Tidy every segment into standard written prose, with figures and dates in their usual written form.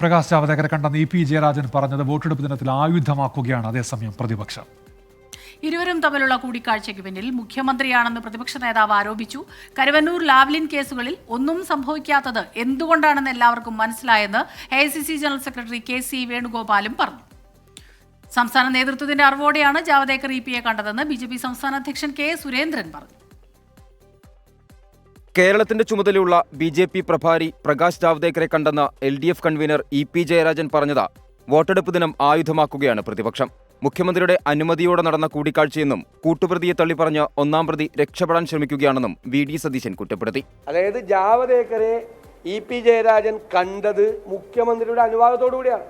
പ്രകാശ് ജാവദേക്കറെ കണ്ടെന്ന് ഇ.പി. ജയരാജൻ പറഞ്ഞത് വോട്ടെടുപ്പ് ദിനത്തിൽ ആയുധമാക്കുകയാണ് അതേസമയം പ്രതിപക്ഷം. ഇരുവരും തമ്മിലുള്ള കൂടിക്കാഴ്ചയ്ക്ക് പിന്നിൽ മുഖ്യമന്ത്രിയാണെന്ന് പ്രതിപക്ഷ നേതാവ് ആരോപിച്ചു. കരുവന്നൂർ ലാവ്ലിൻ കേസുകളിൽ ഒന്നും സംഭവിക്കാത്തത് എന്തുകൊണ്ടാണെന്ന് എല്ലാവർക്കും മനസ്സിലായെന്ന് എ.ഐ.സി.സി ജനറൽ സെക്രട്ടറി കെ.സി. വേണുഗോപാലും പറഞ്ഞു. സംസ്ഥാന നേതൃത്വത്തിന്റെ അറിവോടെയാണ് ജാവദേക്കർ ഇ.പി.യെ കണ്ടതെന്ന് ബി.ജെ.പി. സംസ്ഥാന അധ്യക്ഷൻ കെ. സുരേന്ദ്രൻ പറഞ്ഞു. കേരളത്തിന്റെ ചുമതലയുള്ള ബി.ജെ.പി. പ്രഭാരി പ്രകാശ് ജാവദേക്കറെ കണ്ടെന്ന് എൽ.ഡി.എഫ് കൺവീനർ ഇ.പി. ജയരാജൻ പറഞ്ഞത് വോട്ടെടുപ്പ് ദിനം ആയുധമാക്കുകയാണ് പ്രതിപക്ഷം. മുഖ്യമന്ത്രിയുടെ അനുമതിയോടെ നടന്ന കൂടിക്കാഴ്ചയെന്നും കൂട്ടുപ്രതിയെ തള്ളിപ്പറഞ്ഞ് ഒന്നാം പ്രതി രക്ഷപ്പെടാൻ ശ്രമിക്കുകയാണെന്നും വി.ഡി. സതീശൻ കുറ്റപ്പെടുത്തി. അതായത് ജാവദേക്കറെ ഇ.പി. ജയരാജൻ കണ്ടത് മുഖ്യമന്ത്രിയുടെ അനുവാദത്തോടു കൂടിയാണ്.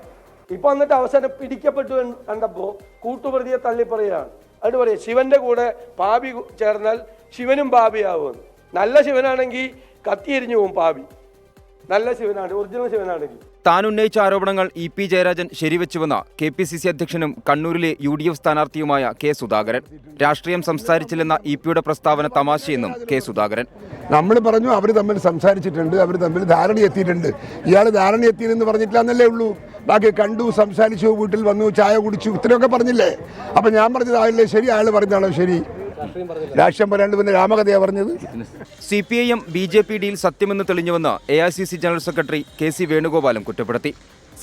ഇപ്പൊ എന്നിട്ട് അവസാനം പിടിക്കപ്പെട്ടു കണ്ടപ്പോ കൂട്ടുപ്രതിയെ തള്ളിപ്പറയാണ്. അത് പറയാം, ശിവന്റെ കൂടെ പാപി ചേർന്നാൽ ശിവനും പാപിയാവുമെന്ന്. നല്ല ശിവനാണെങ്കിൽ കത്തിയെരിഞ്ഞു പോകും പാപി. നല്ല ശിവനാണ്, ഒറിജിനൽ ശിവനാണെങ്കിൽ. താൻ ഉന്നയിച്ച ആരോപണങ്ങൾ ഇ.പി. ജയരാജൻ ശരിവെച്ചുവെന്ന കെ.പി.സി.സി അധ്യക്ഷനും കണ്ണൂരിലെ യു.ഡി.എഫ് സ്ഥാനാർത്ഥിയുമായ കെ. സുധാകരൻ. രാഷ്ട്രീയം സംസാരിച്ചില്ലെന്ന ഇ.പിയുടെ പ്രസ്താവന തമാശയെന്നും കെ. സുധാകരൻ. നമ്മൾ പറഞ്ഞു അവർ തമ്മിൽ സംസാരിച്ചിട്ടുണ്ട്, അവർ തമ്മിൽ ധാരണയെത്തിയിട്ടുണ്ട്. ഇയാൾ ധാരണയെത്തിയെന്ന് പറഞ്ഞിട്ടില്ല എന്നല്ലേ ഉള്ളൂ. ബാക്കി കണ്ടു, സംസാരിച്ചു, വീട്ടിൽ വന്നു, ചായ കുടിച്ചു, ഇത്രയൊക്കെ പറഞ്ഞില്ലേ. അപ്പൊ ഞാൻ പറഞ്ഞതാണല്ലേ ശരി, അയാൾ പറഞ്ഞതാണോ ശരി? രാഷ്ട്രീയം പറയാണ്ട് പിന്നെ രാമകഥയാ പറഞ്ഞത്. CPIM BJP. ഡീൽ സത്യമെന്ന് തെളിഞ്ഞുവെന്ന് എ.ഐ.സി.സി ജനറൽ സെക്രട്ടറി കെ.സി. വേണുഗോപാലും കുറ്റപ്പെടുത്തി.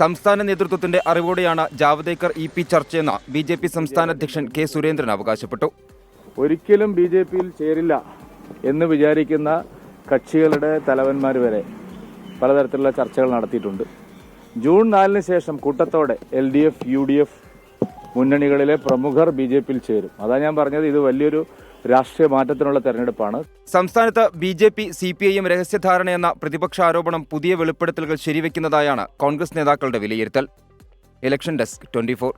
സംസ്ഥാന നേതൃത്വത്തിന്റെ അറിവോടെയാണ് ജാവദേക്കർ ഇ.പി. ചർച്ചയെന്ന് ബി.ജെ.പി. സംസ്ഥാന അധ്യക്ഷൻ കെ. സുരേന്ദ്രൻ അവകാശപ്പെട്ടു. ഒരിക്കലും ബി.ജെ.പിയിൽ ചേരില്ല എന്ന് വിചാരിക്കുന്ന കക്ഷികളുടെ തലവന്മാർ വരെ പലതരത്തിലുള്ള ചർച്ചകൾ നടത്തിയിട്ടുണ്ട്. ജൂൺ 4-ന് ശേഷം കൂട്ടത്തോടെ LDF, UDF മുന്നണികളിലെ പ്രമുഖർ ബി.ജെ.പിയിൽ ചേരും. അതാ ഞാൻ പറഞ്ഞത്, ഇത് വലിയൊരു രാഷ്ട്രീയ മാറ്റത്തിനുള്ള തെരഞ്ഞെടുപ്പാണ്. സംസ്ഥാനത്ത് ബി.ജെ.പി. CPIM രഹസ്യധാരണയെന്ന പ്രതിപക്ഷ ആരോപണം പുതിയ വെളിപ്പെടുത്തലുകൾ ശരിവെക്കുന്നതായാണ് കോൺഗ്രസ് നേതാക്കളുടെ വിലയിരുത്തൽ. Election desk 24.